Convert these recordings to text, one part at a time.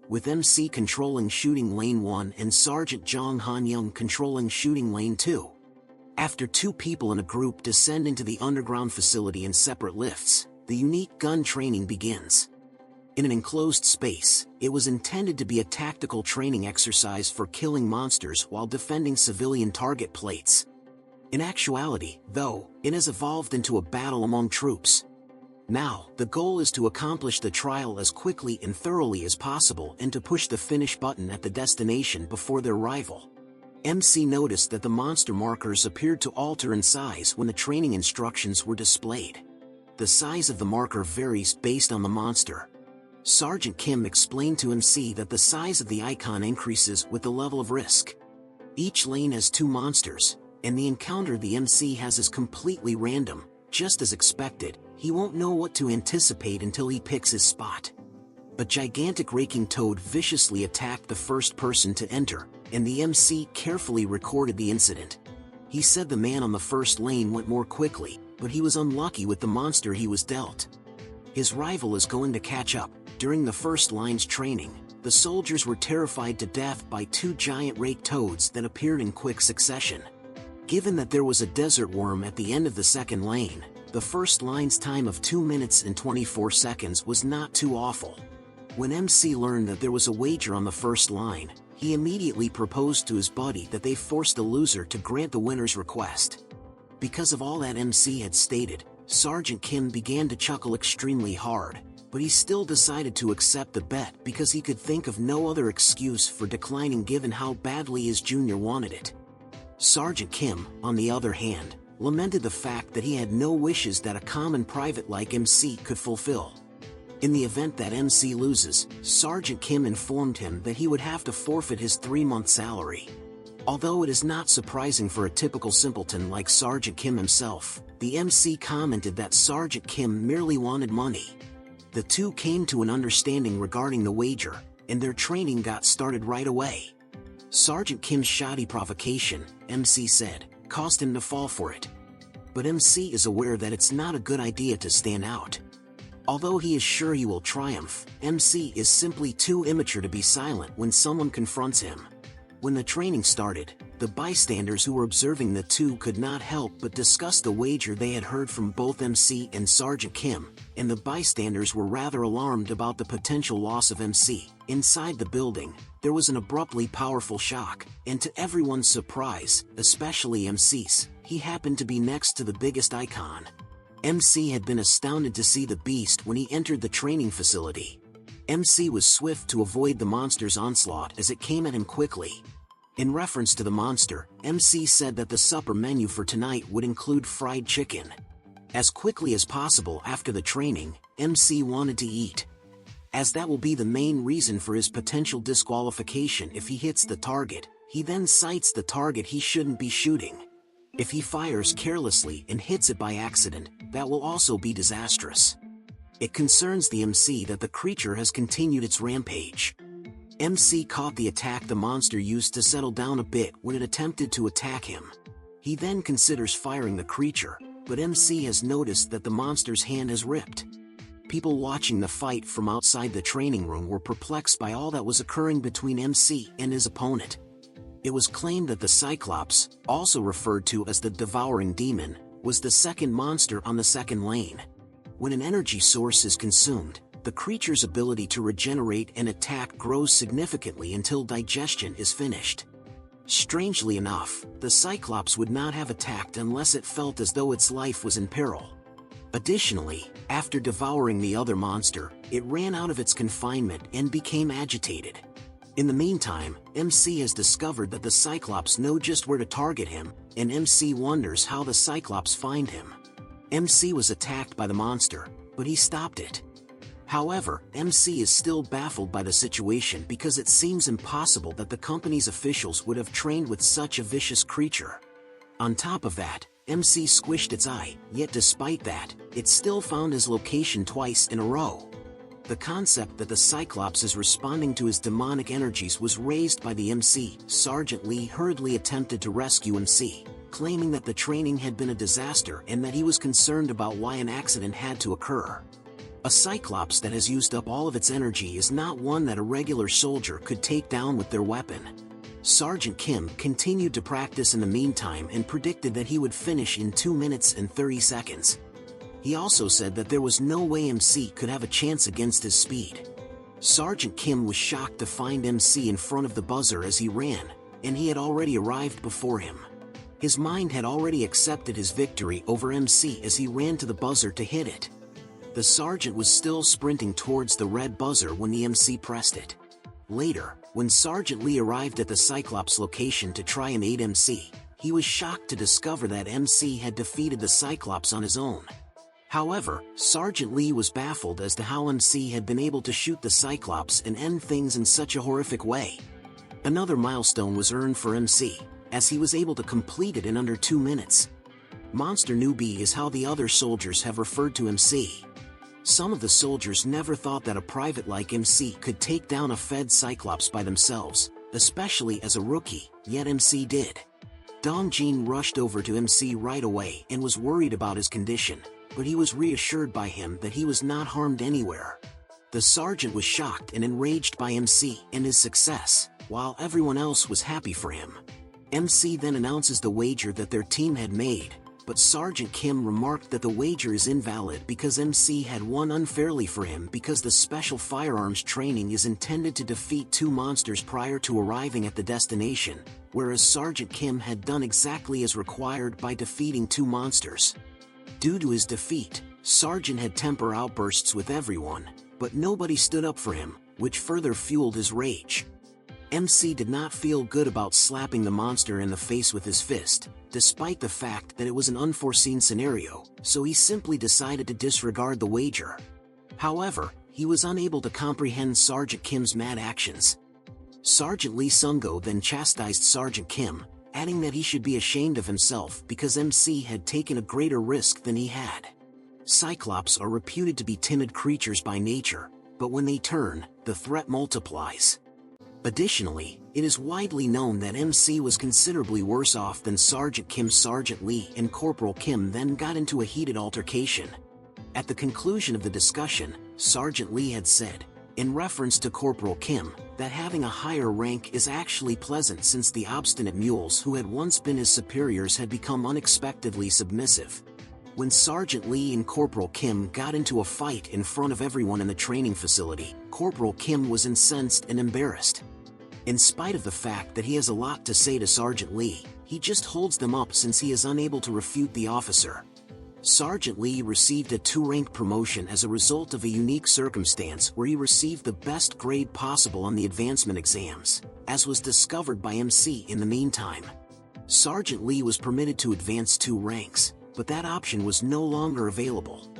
with MC controlling shooting lane 1 and Sergeant Jong Han-young controlling shooting lane 2. After 2 people in a group descend into the underground facility in separate lifts, the unique gun training begins. In an enclosed space, it was intended to be a tactical training exercise for killing monsters while defending civilian target plates. In actuality, though, it has evolved into a battle among troops. Now, the goal is to accomplish the trial as quickly and thoroughly as possible and to push the finish button at the destination before their rival. MC noticed that the monster markers appeared to alter in size when the training instructions were displayed. The size of the marker varies based on the monster. Sergeant Kim explained to MC that the size of the icon increases with the level of risk. Each lane has 2 monsters, and the encounter the MC has is completely random. Just as expected, he won't know what to anticipate until he picks his spot. A gigantic raking toad viciously attacked the first person to enter, and the MC carefully recorded the incident. He said the man on the first lane went more quickly, but he was unlucky with the monster he was dealt. His rival is going to catch up. During the first line's training, the soldiers were terrified to death by 2 giant rake toads that appeared in quick succession. Given that there was a desert worm at the end of the second lane, the first line's time of 2 minutes and 24 seconds was not too awful. When MC learned that there was a wager on the first line, he immediately proposed to his buddy that they force the loser to grant the winner's request. Because of all that MC had stated, Sergeant Kim began to chuckle extremely hard, but he still decided to accept the bet because he could think of no other excuse for declining given how badly his junior wanted it. Sergeant Kim, on the other hand, lamented the fact that he had no wishes that a common private like MC could fulfill. In the event that MC loses, Sergeant Kim informed him that he would have to forfeit his 3-month salary. Although it is not surprising for a typical simpleton like Sergeant Kim himself, the MC commented that Sergeant Kim merely wanted money. The 2 came to an understanding regarding the wager, and their training got started right away. Sergeant Kim's shoddy provocation, MC said, caused him to fall for it. But MC is aware that it's not a good idea to stand out. Although he is sure he will triumph, MC is simply too immature to be silent when someone confronts him. When the training started, the bystanders who were observing the 2 could not help but discuss the wager they had heard from both MC and Sergeant Kim, and the bystanders were rather alarmed about the potential loss of MC. Inside the building, there was an abruptly powerful shock, and to everyone's surprise, especially MC's, he happened to be next to the biggest icon. MC had been astounded to see the beast when he entered the training facility. MC was swift to avoid the monster's onslaught as it came at him quickly. In reference to the monster, MC said that the supper menu for tonight would include fried chicken. As quickly as possible after the training, MC wanted to eat. As that will be the main reason for his potential disqualification if he hits the target, he then sights the target he shouldn't be shooting. If he fires carelessly and hits it by accident, that will also be disastrous. It concerns the MC that the creature has continued its rampage. MC caught the attack the monster used to settle down a bit when it attempted to attack him. He then considers firing the creature, but MC has noticed that the monster's hand has ripped. People watching the fight from outside the training room were perplexed by all that was occurring between MC and his opponent. It was claimed that the Cyclops, also referred to as the Devouring Demon, was the second monster on the second lane. When an energy source is consumed, the creature's ability to regenerate and attack grows significantly until digestion is finished. Strangely enough, the Cyclops would not have attacked unless it felt as though its life was in peril. Additionally, after devouring the other monster, it ran out of its confinement and became agitated. In the meantime, MC has discovered that the Cyclops know just where to target him, and MC wonders how the Cyclops find him. MC was attacked by the monster, but he stopped it. However, MC is still baffled by the situation because it seems impossible that the company's officials would have trained with such a vicious creature. On top of that, MC squished its eye, yet despite that, it still found his location twice in a row. The concept that the Cyclops is responding to his demonic energies was raised by the MC. Sergeant Lee hurriedly attempted to rescue MC, claiming that the training had been a disaster and that he was concerned about why an accident had to occur. A Cyclops that has used up all of its energy is not one that a regular soldier could take down with their weapon. Sergeant Kim continued to practice in the meantime and predicted that he would finish in 2 minutes and 30 seconds. He also said that there was no way MC could have a chance against his speed. Sergeant Kim was shocked to find MC in front of the buzzer as he ran, and he had already arrived before him. His mind had already accepted his victory over MC as he ran to the buzzer to hit it. The sergeant was still sprinting towards the red buzzer when the MC pressed it. Later, when Sergeant Lee arrived at the Cyclops location to try and aid MC, he was shocked to discover that MC had defeated the Cyclops on his own. However, Sergeant Lee was baffled as to how MC had been able to shoot the Cyclops and end things in such a horrific way. Another milestone was earned for MC, as he was able to complete it in under 2 minutes. Monster Newbie is how the other soldiers have referred to MC. Some of the soldiers never thought that a private like MC could take down a fed Cyclops by themselves, especially as a rookie, yet MC did. Dongjin rushed over to MC right away and was worried about his condition, but he was reassured by him that he was not harmed anywhere. The sergeant was shocked and enraged by MC and his success, while everyone else was happy for him. MC then announces the wager that their team had made, but Sergeant Kim remarked that the wager is invalid because MC had won unfairly for him because the special firearms training is intended to defeat 2 monsters prior to arriving at the destination, whereas Sergeant Kim had done exactly as required by defeating 2 monsters. Due to his defeat, Sergeant had temper outbursts with everyone, but nobody stood up for him, which further fueled his rage. MC did not feel good about slapping the monster in the face with his fist, despite the fact that it was an unforeseen scenario, so he simply decided to disregard the wager. However, he was unable to comprehend Sergeant Kim's mad actions. Sergeant Lee Sungo then chastised Sergeant Kim, adding that he should be ashamed of himself because MC had taken a greater risk than he had. Cyclops are reputed to be timid creatures by nature, but when they turn, the threat multiplies. Additionally, it is widely known that MC was considerably worse off than Sergeant Kim. Sergeant Lee and Corporal Kim then got into a heated altercation. At the conclusion of the discussion, Sergeant Lee had said, in reference to Corporal Kim, that having a higher rank is actually pleasant since the obstinate mules who had once been his superiors had become unexpectedly submissive. When Sergeant Lee and Corporal Kim got into a fight in front of everyone in the training facility, Corporal Kim was incensed and embarrassed. In spite of the fact that he has a lot to say to Sergeant Lee, he just holds them up since he is unable to refute the officer. Sergeant Lee received a 2-rank promotion as a result of a unique circumstance where he received the best grade possible on the advancement exams, as was discovered by MC in the meantime. Sergeant Lee was permitted to advance 2 ranks, but that option was no longer available.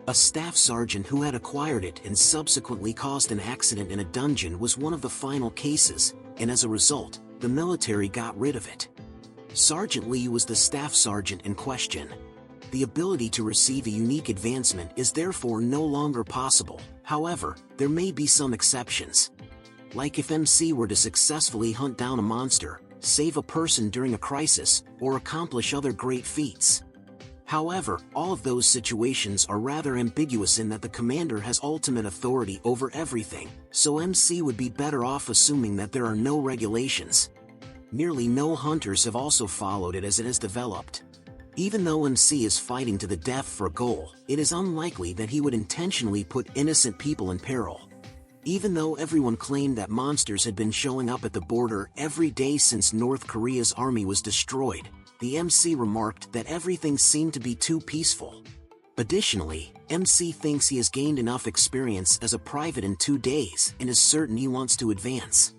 A staff sergeant who had acquired it and subsequently caused an accident in a dungeon was one of the final cases, and as a result, the military got rid of it. Sergeant Lee was the staff sergeant in question. The ability to receive a unique advancement is therefore no longer possible. However, there may be some exceptions. Like if MC were to successfully hunt down a monster, save a person during a crisis, or accomplish other great feats. However, all of those situations are rather ambiguous in that the commander has ultimate authority over everything, so MC would be better off assuming that there are no regulations. Nearly no hunters have also followed it as it has developed. Even though MC is fighting to the death for a goal, it is unlikely that he would intentionally put innocent people in peril. Even though everyone claimed that monsters had been showing up at the border every day since North Korea's army was destroyed, the MC remarked that everything seemed to be too peaceful. Additionally, MC thinks he has gained enough experience as a private in 2 days and is certain he wants to advance.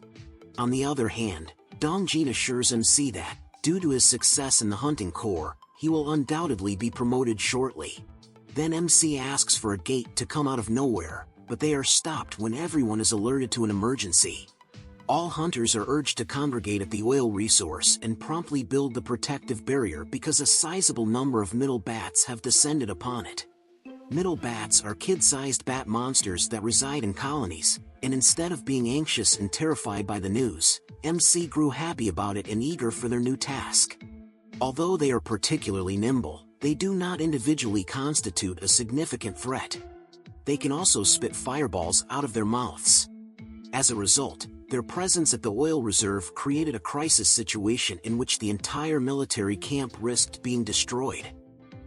On the other hand, Dongjin assures MC that, due to his success in the hunting corps, he will undoubtedly be promoted shortly. Then MC asks for a gate to come out of nowhere, but they are stopped when everyone is alerted to an emergency. All hunters are urged to congregate at the oil resource and promptly build the protective barrier because a sizable number of middle bats have descended upon it. Middle bats are kid-sized bat monsters that reside in colonies, and instead of being anxious and terrified by the news, MC grew happy about it and eager for their new task. Although they are particularly nimble, they do not individually constitute a significant threat. They can also spit fireballs out of their mouths. As a result, their presence at the oil reserve created a crisis situation in which the entire military camp risked being destroyed.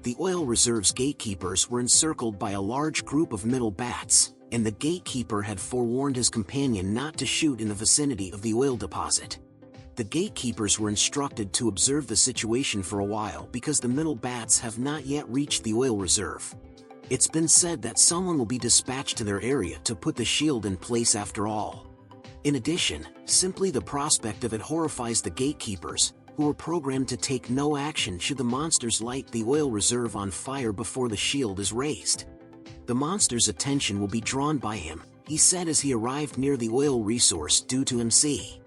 The oil reserve's gatekeepers were encircled by a large group of middle bats, and the gatekeeper had forewarned his companion not to shoot in the vicinity of the oil deposit. The gatekeepers were instructed to observe the situation for a while because the middle bats have not yet reached the oil reserve. It's been said that someone will be dispatched to their area to put the shield in place after all. In addition, simply the prospect of it horrifies the gatekeepers, who were programmed to take no action should the monsters light the oil reserve on fire before the shield is raised. The monster's attention will be drawn by him, he said as he arrived near the oil resource due to MC.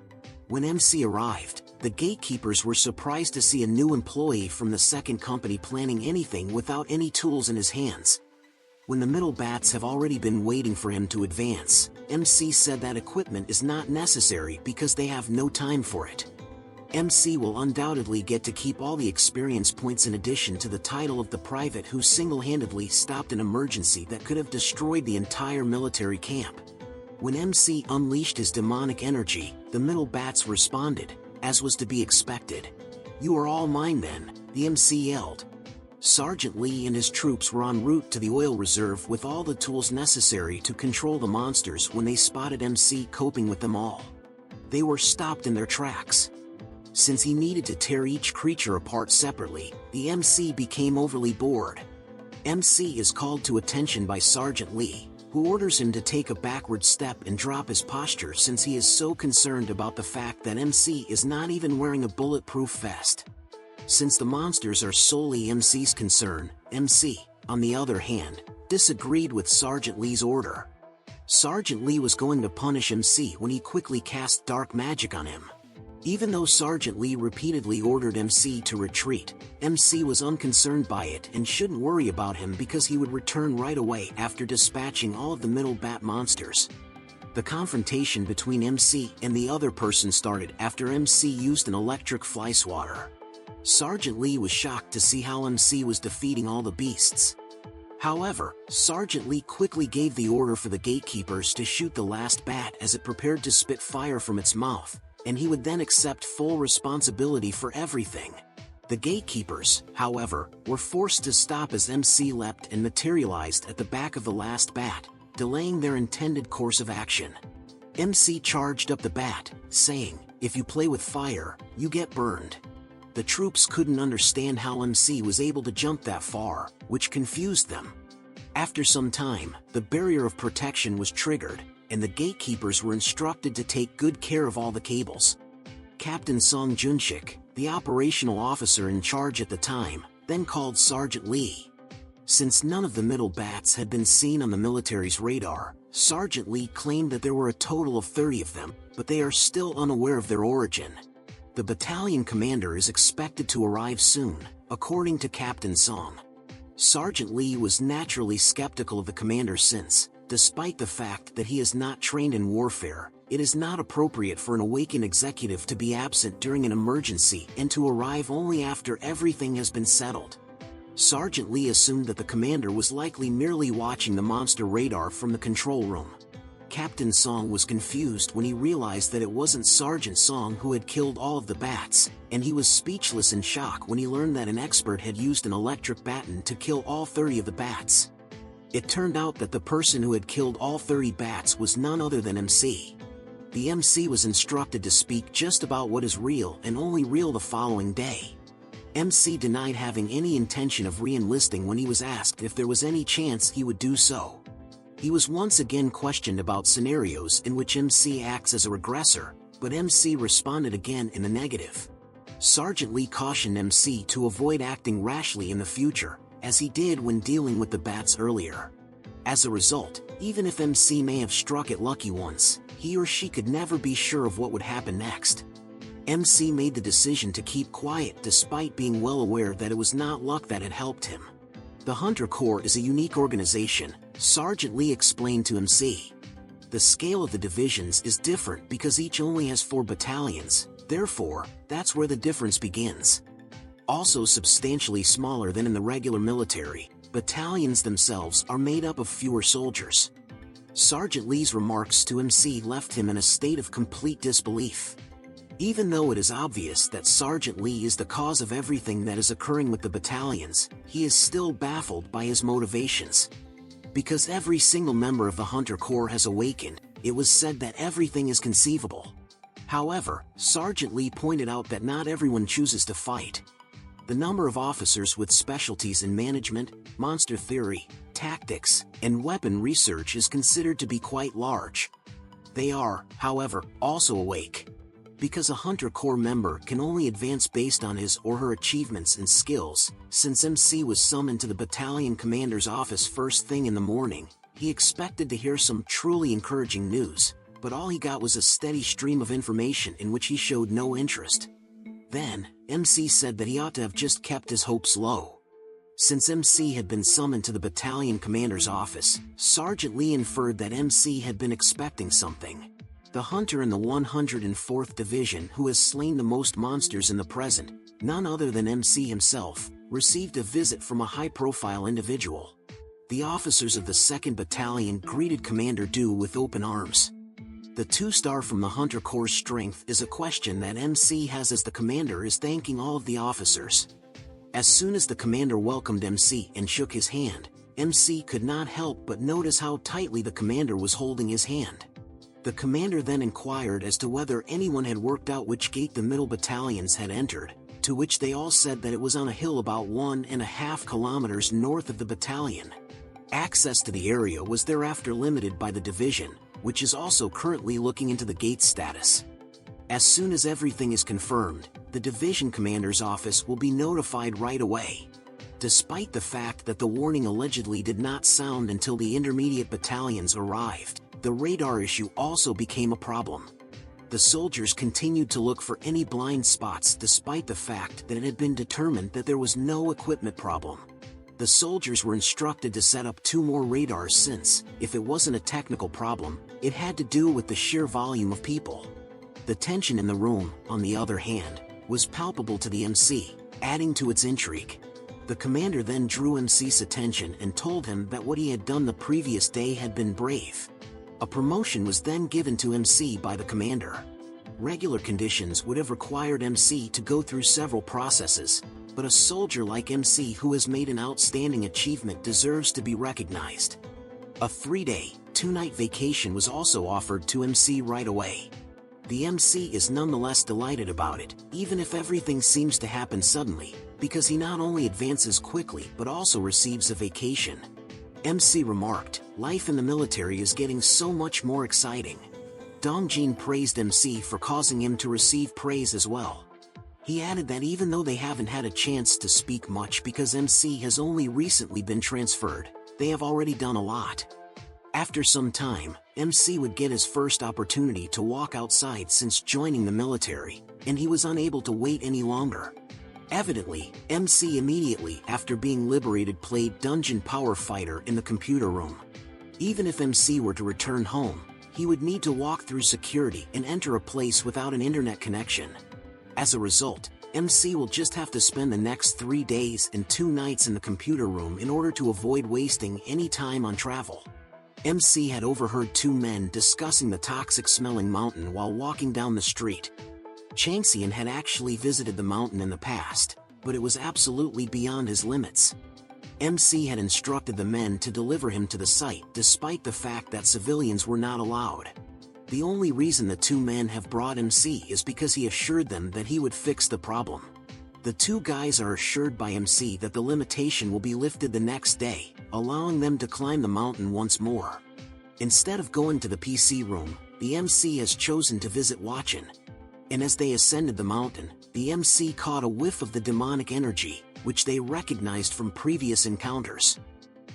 When MC arrived, the gatekeepers were surprised to see a new employee from the second company planning anything without any tools in his hands. When the middle bats have already been waiting for him to advance, MC said that equipment is not necessary because they have no time for it. MC will undoubtedly get to keep all the experience points in addition to the title of the private who single-handedly stopped an emergency that could have destroyed the entire military camp. When MC unleashed his demonic energy, the middle bats responded, as was to be expected. "You are all mine then," the MC yelled. Sergeant Lee and his troops were en route to the oil reserve with all the tools necessary to control the monsters when they spotted MC coping with them all. They were stopped in their tracks. Since he needed to tear each creature apart separately, the MC became overly bored. MC is called to attention by Sergeant Lee, who orders him to take a backward step and drop his posture since he is so concerned about the fact that MC is not even wearing a bulletproof vest. Since the monsters are solely MC's concern, MC, on the other hand, disagreed with Sergeant Lee's order. Sergeant Lee was going to punish MC when he quickly cast dark magic on him. Even though Sergeant Lee repeatedly ordered MC to retreat, MC was unconcerned by it and shouldn't worry about him because he would return right away after dispatching all of the middle bat monsters. The confrontation between MC and the other person started after MC used an electric fly swatter. Sergeant Lee was shocked to see how MC was defeating all the beasts. However, Sergeant Lee quickly gave the order for the gatekeepers to shoot the last bat as it prepared to spit fire from its mouth, and he would then accept full responsibility for everything. The gatekeepers, however, were forced to stop as MC leapt and materialized at the back of the last bat, delaying their intended course of action. MC charged up the bat, saying, "If you play with fire, you get burned." The troops couldn't understand how MC was able to jump that far, which confused them. After some time, the barrier of protection was triggered, and the gatekeepers were instructed to take good care of all the cables. Captain Song Junshik, the operational officer in charge at the time, then called Sergeant Lee. Since none of the middle bats had been seen on the military's radar, Sergeant Lee claimed that there were a total of 30 of them, but they are still unaware of their origin. The battalion commander is expected to arrive soon, according to Captain Song. Sergeant Lee was naturally skeptical of the commander since, despite the fact that he is not trained in warfare, it is not appropriate for an awakened executive to be absent during an emergency and to arrive only after everything has been settled. Sergeant Lee assumed that the commander was likely merely watching the monster radar from the control room. Captain Song was confused when he realized that it wasn't Sergeant Song who had killed all of the bats, and he was speechless in shock when he learned that an expert had used an electric baton to kill all 30 of the bats. It turned out that the person who had killed all 30 bats was none other than MC. The MC was instructed to speak just about what is real and only real the following day. MC denied having any intention of re-enlisting when he was asked if there was any chance he would do so. He was once again questioned about scenarios in which MC acts as a regressor, but MC responded again in the negative. Sergeant Lee cautioned MC to avoid acting rashly in the future, as he did when dealing with the bats earlier. As a result, even if MC may have struck it lucky once, he or she could never be sure of what would happen next. MC made the decision to keep quiet despite being well aware that it was not luck that had helped him. The Hunter Corps is a unique organization, Sergeant Lee explained to MC. The scale of the divisions is different because each only has 4 battalions, therefore, that's where the difference begins. Also substantially smaller than in the regular military, Battalions themselves are made up of fewer soldiers. Sergeant Lee's remarks to MC left him in a state of complete disbelief. Even though it is obvious that Sergeant Lee is the cause of everything that is occurring with the battalions, he is still baffled by his motivations. Because every single member of the Hunter Corps has awakened, it was said that everything is conceivable. However, Sergeant Lee pointed out that not everyone chooses to fight. The number of officers with specialties in management, monster theory, tactics, and weapon research is considered to be quite large. They are, however, also awake. Because a Hunter Corps member can only advance based on his or her achievements and skills, since MC was summoned to the battalion commander's office first thing in the morning, he expected to hear some truly encouraging news, but all he got was a steady stream of information in which he showed no interest. Then, MC said that he ought to have just kept his hopes low. Since MC had been summoned to the battalion commander's office, Sergeant Lee inferred that MC had been expecting something. The hunter in the 104th Division who has slain the most monsters in the present, none other than MC himself, received a visit from a high-profile individual. The officers of the 2nd Battalion greeted Commander Du with open arms. The 2-star from the Hunter Corps' strength is a question that MC has as the commander is thanking all of the officers. As soon as the commander welcomed MC and shook his hand, MC could not help but notice how tightly the commander was holding his hand. The commander then inquired as to whether anyone had worked out which gate the middle battalions had entered, to which they all said that it was on a hill about 1.5 kilometers north of the battalion. Access to the area was thereafter limited by the division, which is also currently looking into the gate status. As soon as everything is confirmed, the division commander's office will be notified right away. Despite the fact that the warning allegedly did not sound until the intermediate battalions arrived, the radar issue also became a problem. The soldiers continued to look for any blind spots despite the fact that it had been determined that there was no equipment problem. The soldiers were instructed to set up 2 more radars since, if it wasn't a technical problem, it had to do with the sheer volume of people. The tension in the room, on the other hand, was palpable to the MC, adding to its intrigue. The commander then drew MC's attention and told him that what he had done the previous day had been brave. A promotion was then given to MC by the commander. Regular conditions would have required MC to go through several processes, but a soldier like MC who has made an outstanding achievement deserves to be recognized. A 3-day, 2-night vacation was also offered to MC right away. The MC is nonetheless delighted about it, even if everything seems to happen suddenly, because he not only advances quickly but also receives a vacation. MC remarked, "Life in the military is getting so much more exciting." Dongjin praised MC for causing him to receive praise as well. He added that even though they haven't had a chance to speak much because MC has only recently been transferred, they have already done a lot. After some time, MC would get his first opportunity to walk outside since joining the military, and he was unable to wait any longer. Evidently, MC immediately after being liberated played Dungeon Power Fighter in the computer room. Even if MC were to return home, he would need to walk through security and enter a place without an internet connection. As a result, MC will just have to spend the next 3 days and 2 nights in the computer room in order to avoid wasting any time on travel. MC had overheard 2 men discussing the toxic-smelling mountain while walking down the street. Changxian had actually visited the mountain in the past, but it was absolutely beyond his limits. MC had instructed the men to deliver him to the site despite the fact that civilians were not allowed. The only reason the 2 men have brought MC is because he assured them that he would fix the problem. The 2 guys are assured by MC that the limitation will be lifted the next day, allowing them to climb the mountain once more. Instead of going to the PC room, the MC has chosen to visit Watchin. And as they ascended the mountain, the MC caught a whiff of the demonic energy, which they recognized from previous encounters.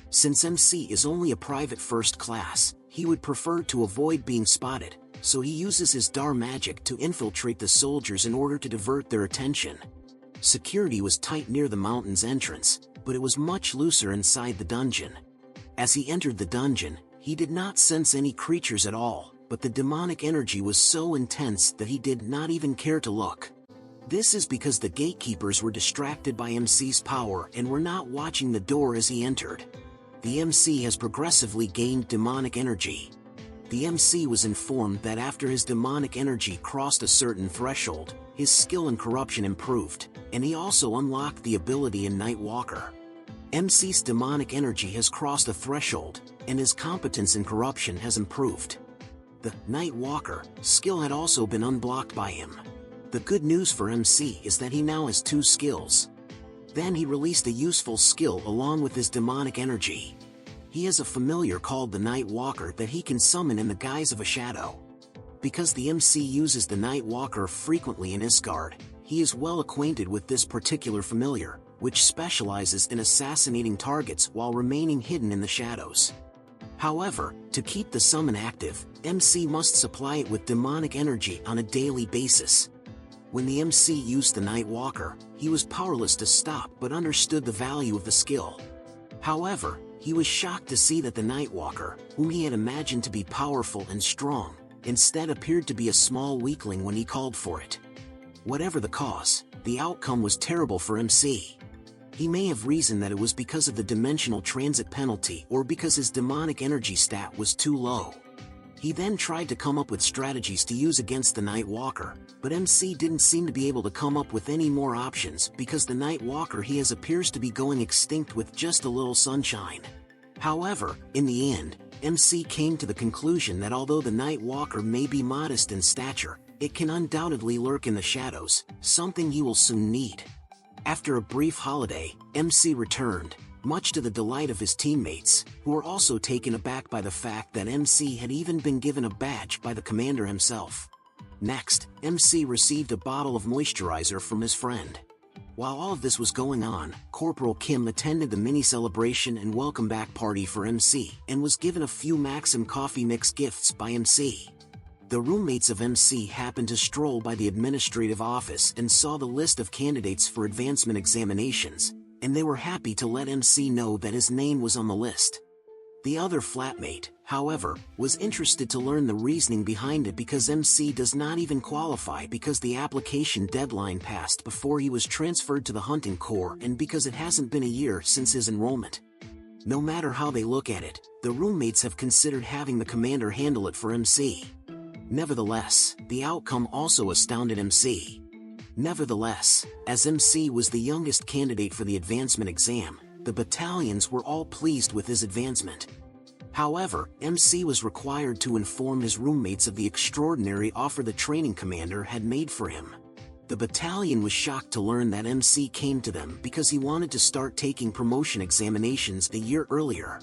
Since MC is only a private first class, he would prefer to avoid being spotted, so he uses his Dar magic to infiltrate the soldiers in order to divert their attention. Security was tight near the mountain's entrance, but it was much looser inside the dungeon. As he entered the dungeon, he did not sense any creatures at all, but the demonic energy was so intense that he did not even care to look. This is because the gatekeepers were distracted by MC's power and were not watching the door as he entered. The MC has progressively gained demonic energy. The MC was informed that after his demonic energy crossed a certain threshold, his skill in corruption improved, and he also unlocked the ability in Night Walker. MC's demonic energy has crossed a threshold, and his competence in corruption has improved. The Night Walker skill had also been unblocked by him. The good news for MC is that he now has 2 skills. Then he released a useful skill along with his demonic energy. He has a familiar called the Night Walker that he can summon in the guise of a shadow. Because the MC uses the Night Walker frequently in Isgard, he is well acquainted with this particular familiar, which specializes in assassinating targets while remaining hidden in the shadows. However, to keep the summon active, MC must supply it with demonic energy on a daily basis. When the MC used the Night Walker, he was powerless to stop but understood the value of the skill. However, he was shocked to see that the Night Walker, whom he had imagined to be powerful and strong, instead appeared to be a small weakling when he called for it. Whatever the cause, the outcome was terrible for MC. He may have reasoned that it was because of the dimensional transit penalty or because his demonic energy stat was too low. He then tried to come up with strategies to use against the Night Walker, but MC didn't seem to be able to come up with any more options because the Night Walker he has appears to be going extinct with just a little sunshine. However, in the end, MC came to the conclusion that although the Night Walker may be modest in stature, it can undoubtedly lurk in the shadows, something he will soon need. After a brief holiday, MC returned, much to the delight of his teammates, who were also taken aback by the fact that MC had even been given a badge by the commander himself. Next, MC received a bottle of moisturizer from his friend. While all of this was going on, Corporal Kim attended the mini-celebration and welcome-back party for MC and was given a few Maxim coffee mix gifts by MC. The roommates of MC happened to stroll by the administrative office and saw the list of candidates for advancement examinations, and they were happy to let MC know that his name was on the list. The other flatmate, however, was interested to learn the reasoning behind it because MC does not even qualify because the application deadline passed before he was transferred to the hunting corps and because it hasn't been a year since his enrollment. No matter how they look at it, the roommates have considered having the commander handle it for MC. Nevertheless, the outcome also astounded MC. Nevertheless, as MC was the youngest candidate for the advancement exam, the battalions were all pleased with his advancement. However, MC was required to inform his roommates of the extraordinary offer the training commander had made for him. The battalion was shocked to learn that MC came to them because he wanted to start taking promotion examinations a year earlier.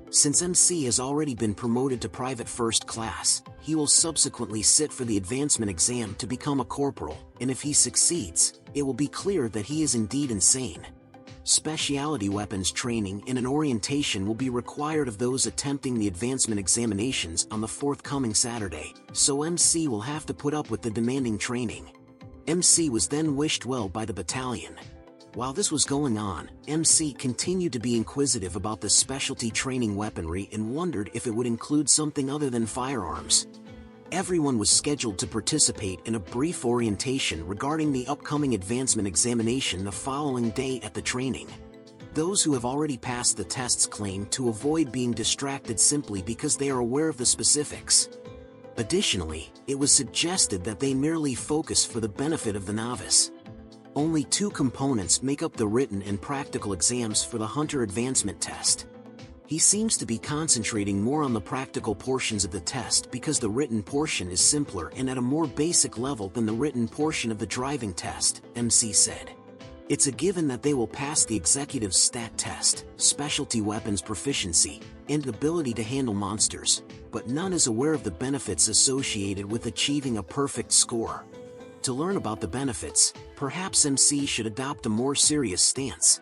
Since MC has already been promoted to private first class, he will subsequently sit for the advancement exam to become a corporal, and if he succeeds, it will be clear that he is indeed insane. Specialty weapons training and an orientation will be required of those attempting the advancement examinations on the forthcoming Saturday, so MC will have to put up with the demanding training. MC was then wished well by the battalion. While this was going on, MC continued to be inquisitive about the specialty training weaponry and wondered if it would include something other than firearms. Everyone was scheduled to participate in a brief orientation regarding the upcoming advancement examination the following day at the training. Those who have already passed the tests claim to avoid being distracted simply because they are aware of the specifics. Additionally, it was suggested that they merely focus for the benefit of the novice. Only 2 components make up the written and practical exams for the Hunter Advancement Test. He seems to be concentrating more on the practical portions of the test because the written portion is simpler and at a more basic level than the written portion of the driving test, MC said. It's a given that they will pass the executive stat test, specialty weapons proficiency, and ability to handle monsters, but none is aware of the benefits associated with achieving a perfect score. To learn about the benefits, perhaps MC should adopt a more serious stance.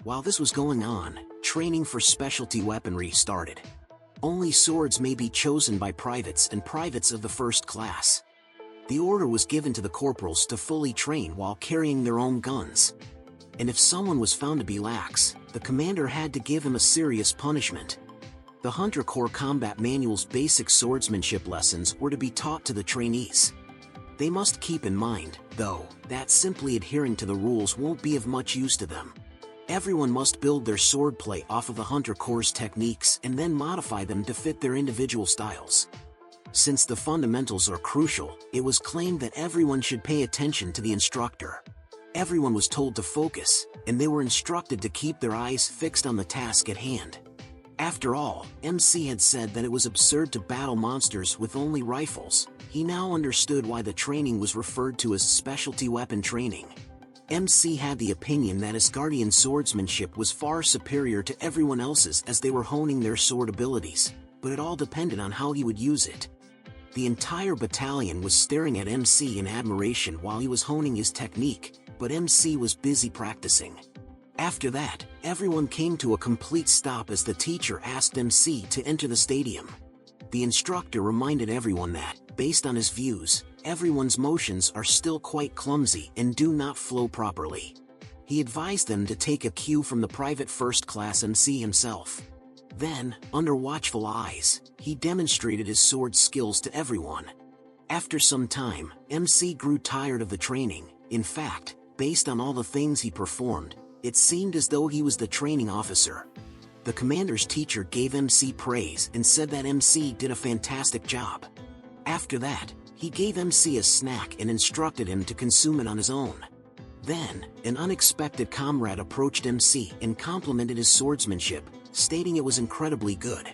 While this was going on, training for specialty weaponry started. Only swords may be chosen by privates and privates of the first class. The order was given to the corporals to fully train while carrying their own guns. And if someone was found to be lax, the commander had to give him a serious punishment. The Hunter Corps Combat Manual's basic swordsmanship lessons were to be taught to the trainees. They must keep in mind, though, that simply adhering to the rules won't be of much use to them. Everyone must build their swordplay off of the Hunter Corps' techniques and then modify them to fit their individual styles. Since the fundamentals are crucial, it was claimed that everyone should pay attention to the instructor. Everyone was told to focus, and they were instructed to keep their eyes fixed on the task at hand. After all, MC had said that it was absurd to battle monsters with only rifles. He now understood why the training was referred to as specialty weapon training. MC had the opinion that Asgardian swordsmanship was far superior to everyone else's as they were honing their sword abilities, but it all depended on how he would use it. The entire battalion was staring at MC in admiration while he was honing his technique, but MC was busy practicing. After that, everyone came to a complete stop as the teacher asked MC to enter the stadium. The instructor reminded everyone that, based on his views, everyone's motions are still quite clumsy and do not flow properly. He advised them to take a cue from the private first-class MC himself. Then, under watchful eyes, he demonstrated his sword skills to everyone. After some time, MC grew tired of the training. In fact, based on all the things he performed, it seemed as though he was the training officer. The commander's teacher gave MC praise and said that MC did a fantastic job. After that, he gave MC a snack and instructed him to consume it on his own. Then, an unexpected comrade approached MC and complimented his swordsmanship, stating it was incredibly good.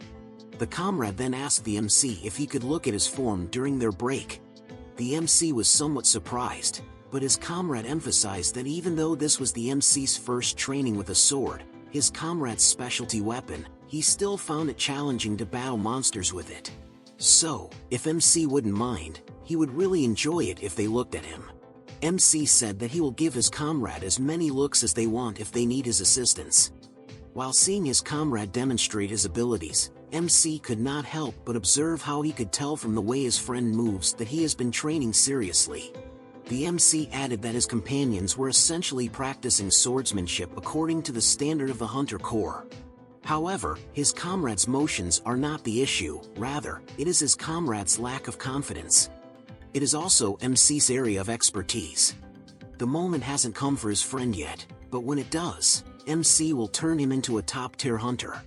The comrade then asked the MC if he could look at his form during their break. The MC was somewhat surprised, but his comrade emphasized that even though this was the MC's first training with a sword, his comrade's specialty weapon, he still found it challenging to battle monsters with it. So, if MC wouldn't mind, he would really enjoy it if they looked at him. MC said that he will give his comrade as many looks as they want if they need his assistance. While seeing his comrade demonstrate his abilities, MC could not help but observe how he could tell from the way his friend moves that he has been training seriously. The MC added that his companions were essentially practicing swordsmanship according to the standard of the Hunter Corps. However, his comrade's motions are not the issue, rather, it is his comrade's lack of confidence. It is also MC's area of expertise. The moment hasn't come for his friend yet, but when it does, MC will turn him into a top-tier hunter.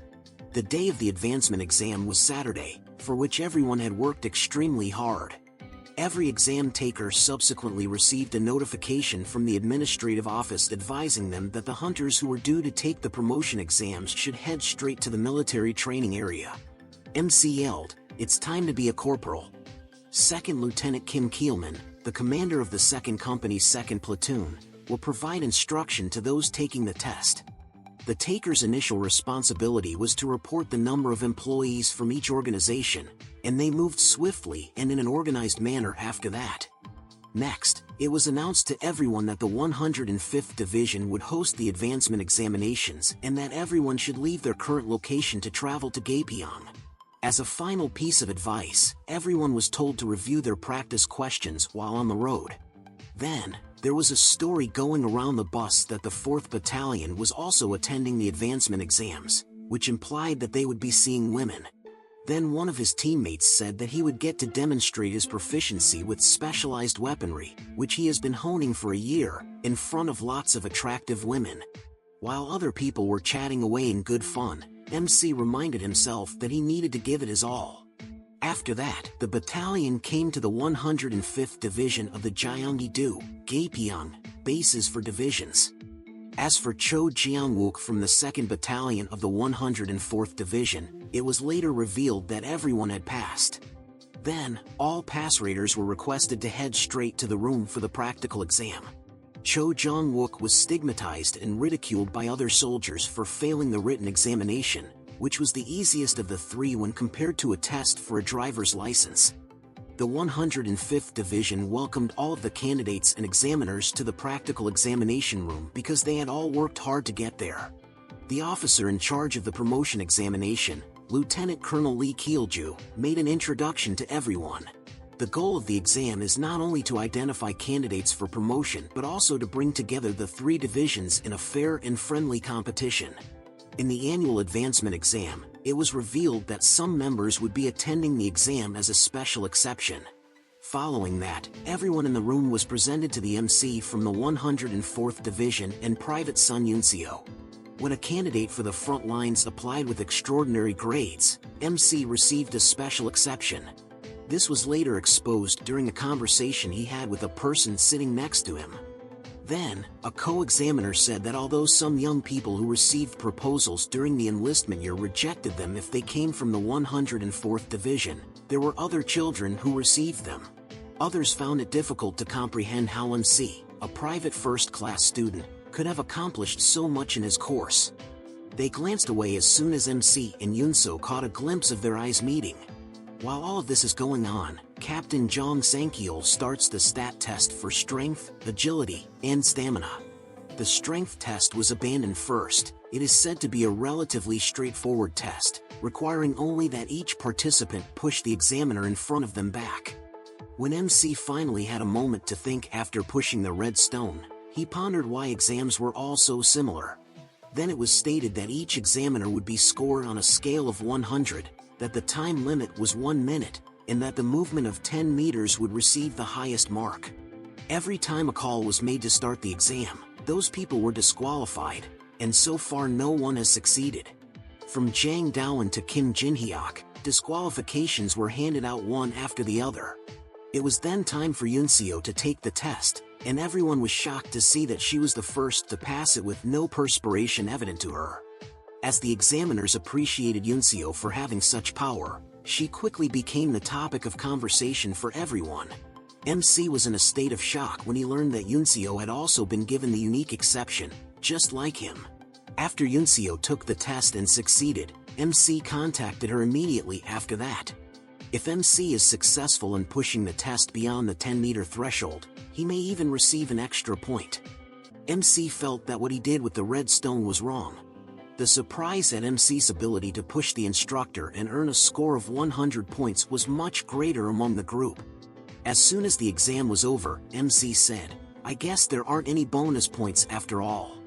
The day of the advancement exam was Saturday, for which everyone had worked extremely hard. Every exam taker subsequently received a notification from the administrative office advising them that the hunters who were due to take the promotion exams should head straight to the military training area. MC yelled, "It's time to be a corporal." Second Lieutenant Kim Kielman, the commander of the 2nd Company's 2nd Platoon, will provide instruction to those taking the test. The taker's initial responsibility was to report the number of employees from each organization, and they moved swiftly and in an organized manner after that. Next, it was announced to everyone that the 105th Division would host the advancement examinations and that everyone should leave their current location to travel to Gapyeong. As a final piece of advice, everyone was told to review their practice questions while on the road. Then, there was a story going around the bus that the 4th Battalion was also attending the advancement exams, which implied that they would be seeing women. Then one of his teammates said that he would get to demonstrate his proficiency with specialized weaponry, which he has been honing for a year, in front of lots of attractive women. While other people were chatting away in good fun, MC reminded himself that he needed to give it his all. After that, the battalion came to the 105th Division of the Gyeonggi-do, Gapyeong, bases for divisions. As for Cho Jeong-wook from the 2nd Battalion of the 104th Division, it was later revealed that everyone had passed. Then, all pass raters were requested to head straight to the room for the practical exam. Cho Jeong-wook was stigmatized and ridiculed by other soldiers for failing the written examination, which was the easiest of the three when compared to a test for a driver's license. The 105th Division welcomed all of the candidates and examiners to the practical examination room because they had all worked hard to get there. The officer in charge of the promotion examination, Lieutenant Colonel Lee Kielju, made an introduction to everyone. The goal of the exam is not only to identify candidates for promotion but also to bring together the three divisions in a fair and friendly competition. In the annual advancement exam, it was revealed that some members would be attending the exam as a special exception. Following that, everyone in the room was presented to the MC from the 104th Division and Private Sun Yunio. When a candidate for the front lines applied with extraordinary grades, MC received a special exception. This was later exposed during a conversation he had with a person sitting next to him. Then, a co-examiner said that although some young people who received proposals during the enlistment year rejected them if they came from the 104th Division, there were other children who received them. Others found it difficult to comprehend how MC, a private first-class student, could have accomplished so much in his course. They glanced away as soon as MC and Yunso caught a glimpse of their eyes meeting. While all of this is going on, Captain Jong Sang-kyol starts the stat test for strength, agility, and stamina. The strength test was abandoned first. It is said to be a relatively straightforward test, requiring only that each participant push the examiner in front of them back. When MC finally had a moment to think after pushing the red stone, he pondered why exams were all so similar. Then it was stated that each examiner would be scored on a scale of 100, that the time limit was 1 minute, and that the movement of 10 meters would receive the highest mark. Every time a call was made to start the exam, those people were disqualified, and so far no one has succeeded. From Jang Dawan to Kim Jin-hyuk, disqualifications were handed out one after the other. It was then time for Yunio to take the test, and everyone was shocked to see that she was the first to pass it with no perspiration evident to her. As the examiners appreciated Yunio for having such power, she quickly became the topic of conversation for everyone. MC was in a state of shock when he learned that Yunio had also been given the unique exception, just like him. After Yunio took the test and succeeded, MC contacted her immediately after that. If MC is successful in pushing the test beyond the 10-meter threshold, he may even receive an extra point. MC felt that what he did with the red stone was wrong. The surprise at MC's ability to push the instructor and earn a score of 100 points was much greater among the group. As soon as the exam was over, MC said, "I guess there aren't any bonus points after all."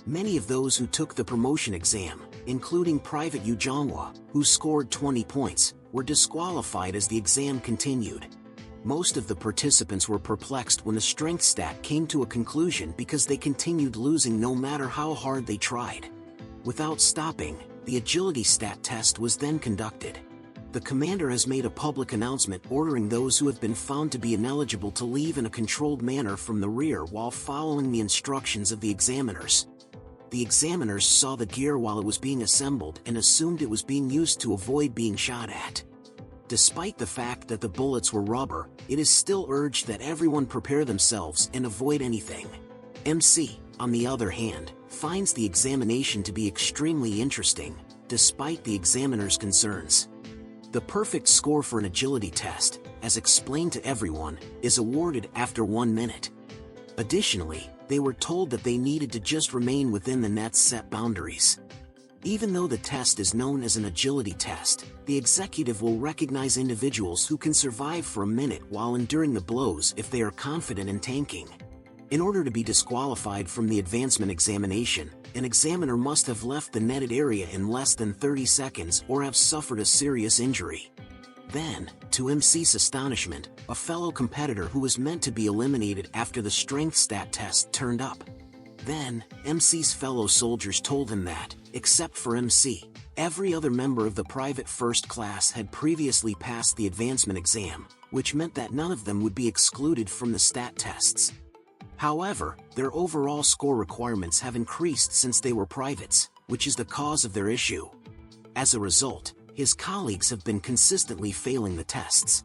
Many of those who took the promotion exam, including Private Yu Jonghwa, who scored 20 points, were disqualified as the exam continued. Most of the participants were perplexed when the strength stat came to a conclusion because they continued losing no matter how hard they tried. Without stopping, the agility stat test was then conducted. The commander has made a public announcement ordering those who have been found to be ineligible to leave in a controlled manner from the rear while following the instructions of the examiners. The examiners saw the gear while it was being assembled and assumed it was being used to avoid being shot at. Despite the fact that the bullets were rubber, it is still urged that everyone prepare themselves and avoid anything. MC, on the other hand, finds the examination to be extremely interesting, despite the examiner's concerns. The perfect score for an agility test, as explained to everyone, is awarded after 1 minute. Additionally, they were told that they needed to just remain within the net's set boundaries. Even though the test is known as an agility test, the executive will recognize individuals who can survive for a minute while enduring the blows if they are confident in tanking. In order to be disqualified from the advancement examination, an examiner must have left the netted area in less than 30 seconds or have suffered a serious injury. Then, to MC's astonishment, a fellow competitor who was meant to be eliminated after the strength stat test turned up. Then, MC's fellow soldiers told him that, except for MC, every other member of the private first class had previously passed the advancement exam, which meant that none of them would be excluded from the stat tests. However, their overall score requirements have increased since they were privates, which is the cause of their issue. As a result, his colleagues have been consistently failing the tests.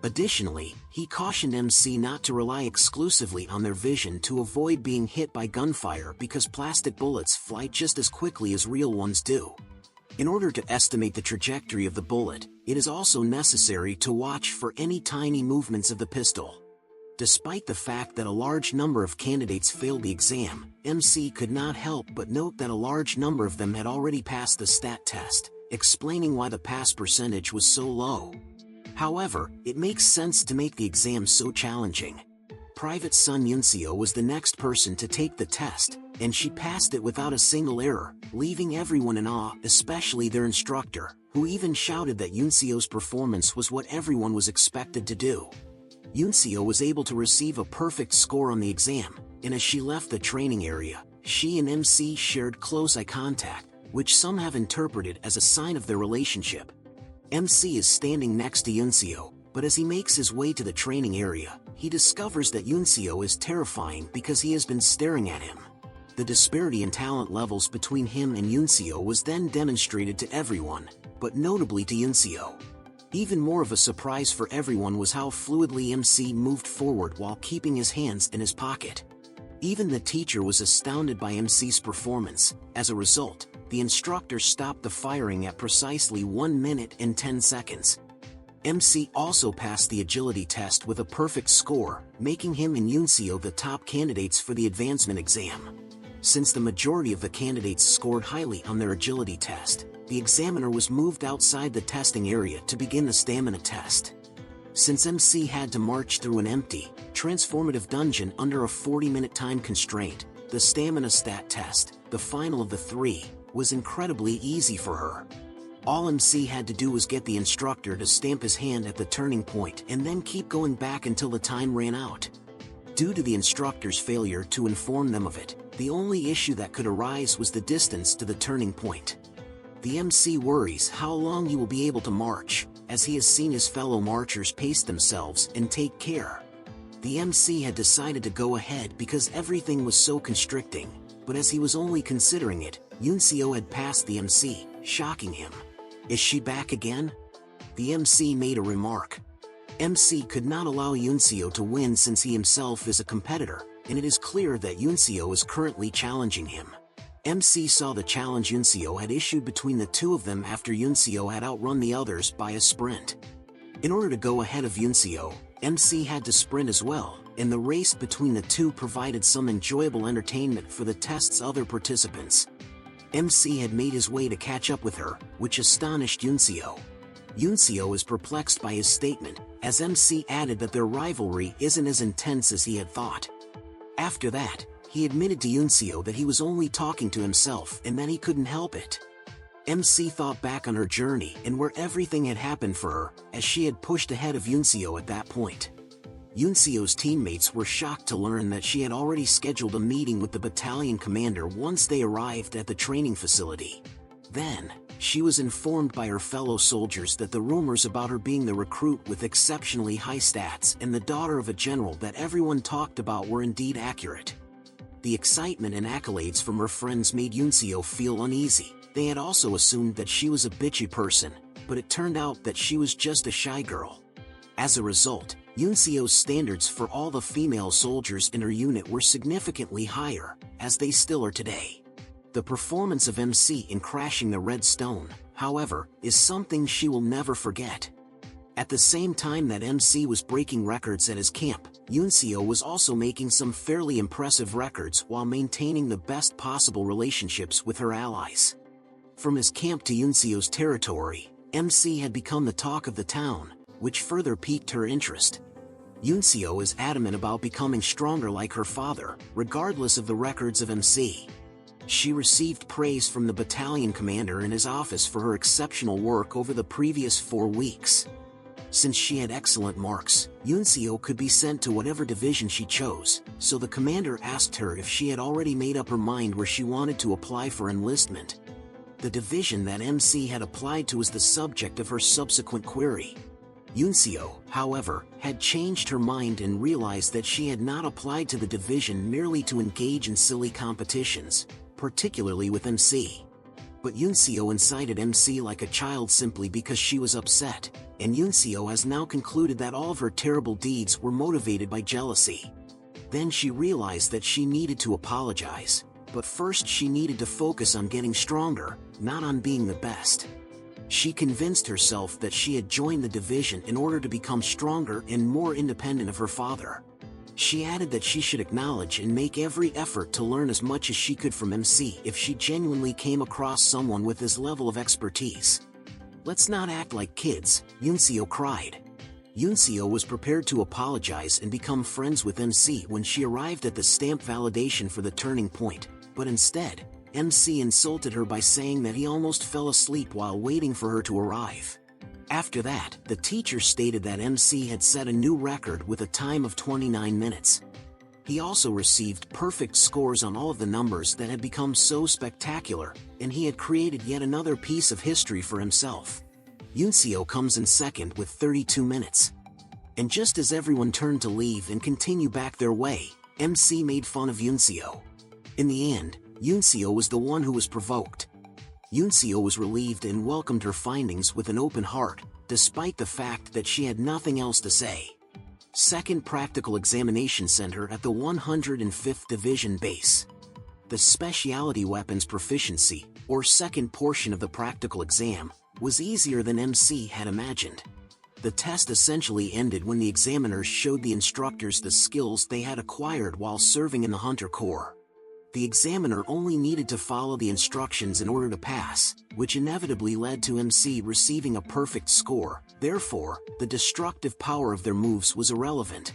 Additionally, he cautioned MC not to rely exclusively on their vision to avoid being hit by gunfire because plastic bullets fly just as quickly as real ones do. In order to estimate the trajectory of the bullet, it is also necessary to watch for any tiny movements of the pistol. Despite the fact that a large number of candidates failed the exam, MC could not help but note that a large number of them had already passed the stat test, explaining why the pass percentage was so low. However, it makes sense to make the exam so challenging. Private Sun Yunio was the next person to take the test, and she passed it without a single error, leaving everyone in awe, especially their instructor, who even shouted that Yunio's performance was what everyone was expected to do. Yunio was able to receive a perfect score on the exam, and as she left the training area, she and MC shared close eye contact, which some have interpreted as a sign of their relationship. MC is standing next to Yunio, but as he makes his way to the training area, he discovers that Yunio is terrifying because he has been staring at him. The disparity in talent levels between him and Yunio was then demonstrated to everyone, but notably to Yunio. Even more of a surprise for everyone was how fluidly MC moved forward while keeping his hands in his pocket. Even the teacher was astounded by MC's performance. As a result, the instructor stopped the firing at precisely 1 minute and 10 seconds. MC also passed the agility test with a perfect score, making him and Yunio the top candidates for the advancement exam. Since the majority of the candidates scored highly on their agility test, the examiner was moved outside the testing area to begin the stamina test. Since MC had to march through an empty, transformative dungeon under a 40-minute time constraint, the stamina stat test, the final of the 3, was incredibly easy for her. All MC had to do was get the instructor to stamp his hand at the turning point and then keep going back until the time ran out. Due to the instructor's failure to inform them of it, the only issue that could arise was the distance to the turning point. The MC worries how long he will be able to march, as he has seen his fellow marchers pace themselves and take care. The MC had decided to go ahead because everything was so constricting, but as he was only considering it, Yunio had passed the MC, shocking him. "Is she back again?" The MC made a remark. MC could not allow Yunio to win since he himself is a competitor, and it is clear that Yunio is currently challenging him. MC saw the challenge Yunio had issued between the two of them after Yunio had outrun the others by a sprint. In order to go ahead of Yunio, MC had to sprint as well, and the race between the two provided some enjoyable entertainment for the test's other participants. MC had made his way to catch up with her, which astonished Yunio. Yunio is perplexed by his statement, as MC added that their rivalry isn't as intense as he had thought. After that, he admitted to Yunio that he was only talking to himself and that he couldn't help it. MC thought back on her journey and where everything had happened for her, as she had pushed ahead of Yunio at that point. Yunio's teammates were shocked to learn that she had already scheduled a meeting with the battalion commander once they arrived at the training facility. Then, she was informed by her fellow soldiers that the rumors about her being the recruit with exceptionally high stats and the daughter of a general that everyone talked about were indeed accurate. The excitement and accolades from her friends made Yunio feel uneasy. They had also assumed that she was a bitchy person, but it turned out that she was just a shy girl. As a result, Yunio's standards for all the female soldiers in her unit were significantly higher, as they still are today. The performance of MC in crashing the red stone, however, is something she will never forget. At the same time that MC was breaking records at his camp, Yunio was also making some fairly impressive records while maintaining the best possible relationships with her allies. From his camp to Yunio's territory, MC had become the talk of the town, which further piqued her interest. Yunio is adamant about becoming stronger like her father, regardless of the records of MC. She received praise from the battalion commander in his office for her exceptional work over the previous 4 weeks. Since she had excellent marks, Yunio could be sent to whatever division she chose, so the commander asked her if she had already made up her mind where she wanted to apply for enlistment. The division that MC had applied to was the subject of her subsequent query. Yunio, however, had changed her mind and realized that she had not applied to the division merely to engage in silly competitions, particularly with MC. But Yunio incited MC like a child simply because she was upset, and Yunio has now concluded that all of her terrible deeds were motivated by jealousy. Then she realized that she needed to apologize, but first she needed to focus on getting stronger, not on being the best. She convinced herself that she had joined the division in order to become stronger and more independent of her father. She added that she should acknowledge and make every effort to learn as much as she could from MC if she genuinely came across someone with his level of expertise. "Let's not act like kids," Yunio cried. Yunio was prepared to apologize and become friends with MC when she arrived at the stamp validation for the turning point, but instead, MC insulted her by saying that he almost fell asleep while waiting for her to arrive. After that, the teacher stated that MC had set a new record with a time of 29 minutes. He also received perfect scores on all of the numbers that had become so spectacular, and he had created yet another piece of history for himself. Yunio comes in second with 32 minutes. And just as everyone turned to leave and continue back their way, MC made fun of Yunio. In the end, Yunio was the one who was provoked. Yunio was relieved and welcomed her findings with an open heart, despite the fact that she had nothing else to say. Second Practical Examination Center at the 105th Division Base. The Specialty Weapons Proficiency, or second portion of the practical exam, was easier than MC had imagined. The test essentially ended when the examiners showed the instructors the skills they had acquired while serving in the Hunter Corps. The examiner only needed to follow the instructions in order to pass, which inevitably led to MC receiving a perfect score. Therefore, the destructive power of their moves was irrelevant.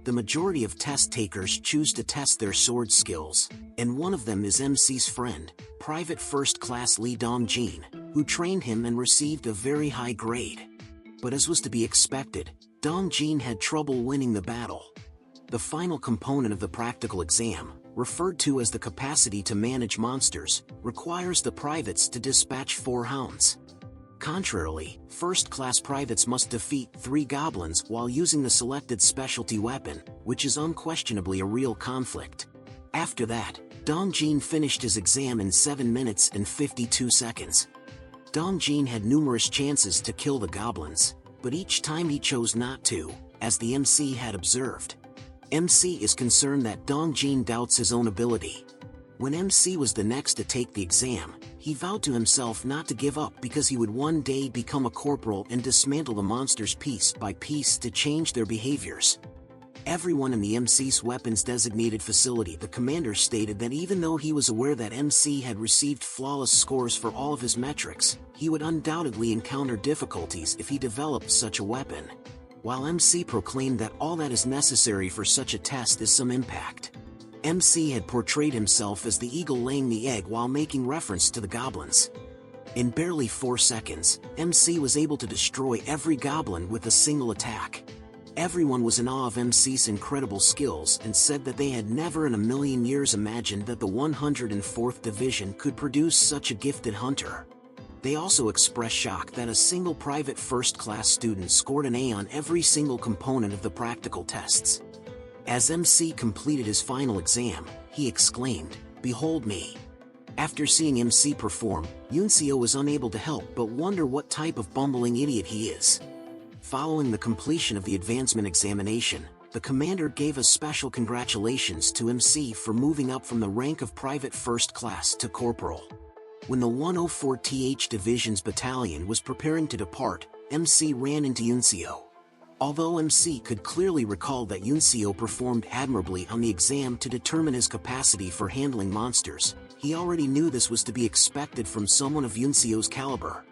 The majority of test takers choose to test their sword skills, and one of them is MC's friend, Private First Class Lee Dong-jin, who trained him and received a very high grade. But as was to be expected, Dong-jin had trouble winning the battle. The final component of the practical exam, referred to as the capacity to manage monsters, requires the privates to dispatch 4 hounds. Contrarily, first-class privates must defeat 3 goblins while using the selected specialty weapon, which is unquestionably a real conflict. After that, Dong-jin finished his exam in 7 minutes and 52 seconds. Dong-jin had numerous chances to kill the goblins, but each time he chose not to, as the MC had observed. MC is concerned that Dong-jin doubts his own ability. When MC was the next to take the exam, he vowed to himself not to give up because he would one day become a corporal and dismantle the monsters piece by piece to change their behaviors. Everyone in the MC's weapons designated facility, the commander stated that even though he was aware that MC had received flawless scores for all of his metrics, he would undoubtedly encounter difficulties if he developed such a weapon. While MC proclaimed that all that is necessary for such a test is some impact. MC had portrayed himself as the eagle laying the egg while making reference to the goblins. In barely 4 seconds, MC was able to destroy every goblin with a single attack. Everyone was in awe of MC's incredible skills and said that they had never in a million years imagined that the 104th Division could produce such a gifted hunter. They also expressed shock that a single private first-class student scored an A on every single component of the practical tests. As MC completed his final exam, he exclaimed, "Behold me." After seeing MC perform, Yunio was unable to help but wonder what type of bumbling idiot he is. Following the completion of the advancement examination, the commander gave a special congratulations to MC for moving up from the rank of private first class to corporal. When the 104th Division's battalion was preparing to depart, MC ran into Yunio. Although MC could clearly recall that Yunio performed admirably on the exam to determine his capacity for handling monsters, he already knew this was to be expected from someone of Yunio's caliber.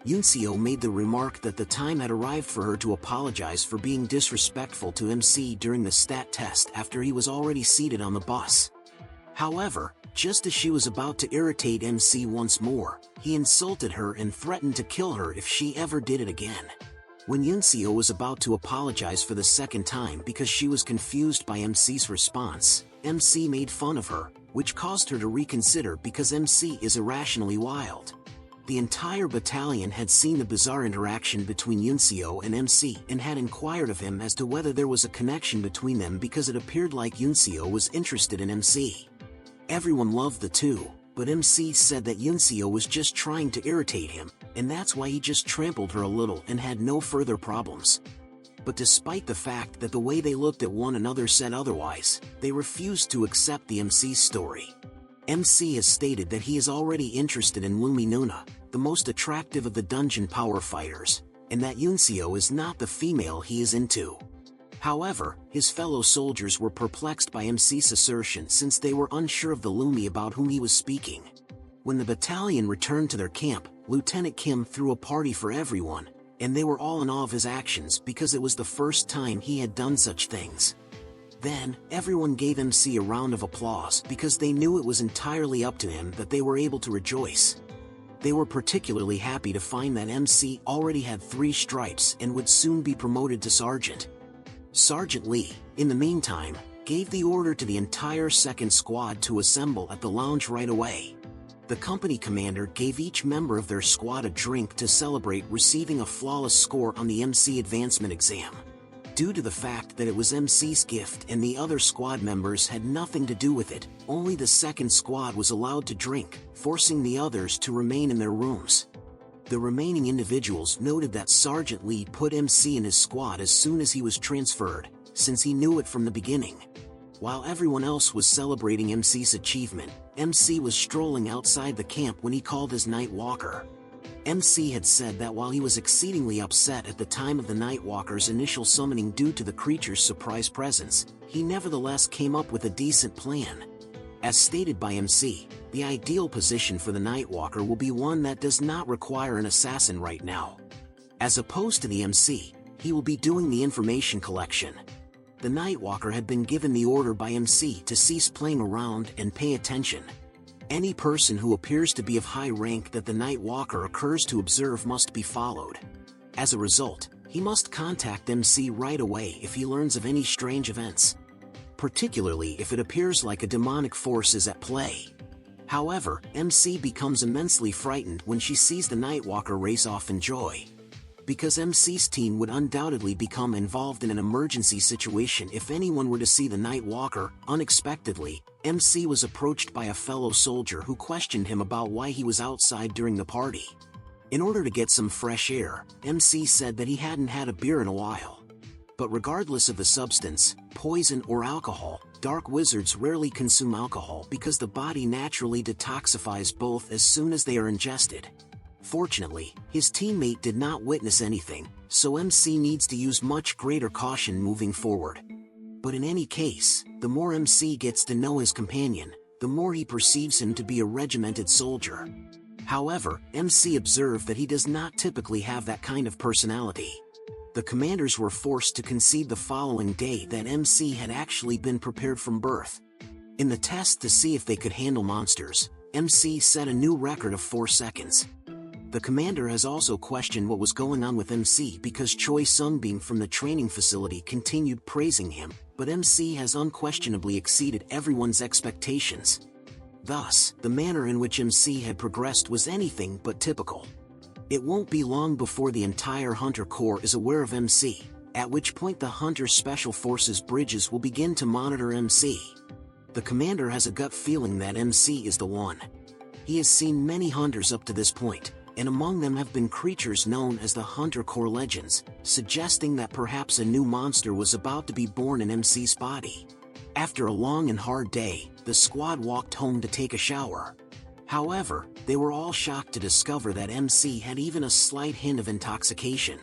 Yunio made the remark that the time had arrived for her to apologize for being disrespectful to MC during the stat test after he was already seated on the bus. However, just as she was about to irritate MC once more, he insulted her and threatened to kill her if she ever did it again. When Yunio was about to apologize for the second time because she was confused by MC's response, MC made fun of her, which caused her to reconsider because MC is irrationally wild. The entire battalion had seen the bizarre interaction between Yunio and MC and had inquired of him as to whether there was a connection between them because it appeared like Yunio was interested in MC. Everyone loved the two, but MC said that Yunio was just trying to irritate him, and that's why he just trampled her a little and had no further problems. But despite the fact that the way they looked at one another said otherwise, they refused to accept the MC's story. MC has stated that he is already interested in Lumi Nuna, the most attractive of the dungeon power fighters, and that Yunio is not the female he is into. However, his fellow soldiers were perplexed by MC's assertion since they were unsure of the Lumi about whom he was speaking. When the battalion returned to their camp, Lieutenant Kim threw a party for everyone, and they were all in awe of his actions because it was the first time he had done such things. Then, everyone gave MC a round of applause because they knew it was entirely up to him that they were able to rejoice. They were particularly happy to find that MC already had 3 stripes and would soon be promoted to sergeant. Sergeant Lee, in the meantime, gave the order to the entire second squad to assemble at the lounge right away. The company commander gave each member of their squad a drink to celebrate receiving a flawless score on the MC advancement exam. Due to the fact that it was MC's gift and the other squad members had nothing to do with it, only the second squad was allowed to drink, forcing the others to remain in their rooms. The remaining individuals noted that Sergeant Lee put MC in his squad as soon as he was transferred, since he knew it from the beginning. While everyone else was celebrating MC's achievement, MC was strolling outside the camp when he called his night walker. MC had said that while he was exceedingly upset at the time of the Nightwalker's initial summoning due to the creature's surprise presence, he nevertheless came up with a decent plan. As stated by MC, the ideal position for the Nightwalker will be one that does not require an assassin right now. As opposed to the MC, he will be doing the information collection. The Nightwalker had been given the order by MC to cease playing around and pay attention. Any person who appears to be of high rank that the Nightwalker occurs to observe must be followed. As a result, he must contact MC right away if he learns of any strange events, particularly if it appears like a demonic force is at play. However, MC becomes immensely frightened when she sees the Nightwalker race off in joy. Because MC's team would undoubtedly become involved in an emergency situation if anyone were to see the Nightwalker. Unexpectedly, MC was approached by a fellow soldier who questioned him about why he was outside during the party. In order to get some fresh air, MC said that he hadn't had a beer in a while. But regardless of the substance, poison or alcohol, dark wizards rarely consume alcohol because the body naturally detoxifies both as soon as they are ingested. Fortunately, his teammate did not witness anything, so MC needs to use much greater caution moving forward. But in any case, the more MC gets to know his companion, the more he perceives him to be a regimented soldier. However, MC observed that he does not typically have that kind of personality. The commanders were forced to concede the following day that MC had actually been prepared from birth. In the test to see if they could handle monsters, MC set a new record of 4 seconds. The commander has also questioned what was going on with MC because Choi Sungbin from the training facility continued praising him, but MC has unquestionably exceeded everyone's expectations. Thus, the manner in which MC had progressed was anything but typical. It won't be long before the entire Hunter Corps is aware of MC, at which point the Hunter Special Forces bridges will begin to monitor MC. The commander has a gut feeling that MC is the one. He has seen many hunters up to this point, and among them have been creatures known as the Hunter Corps Legends, suggesting that perhaps a new monster was about to be born in MC's body. After a long and hard day, the squad walked home to take a shower. However, they were all shocked to discover that MC had even a slight hint of intoxication.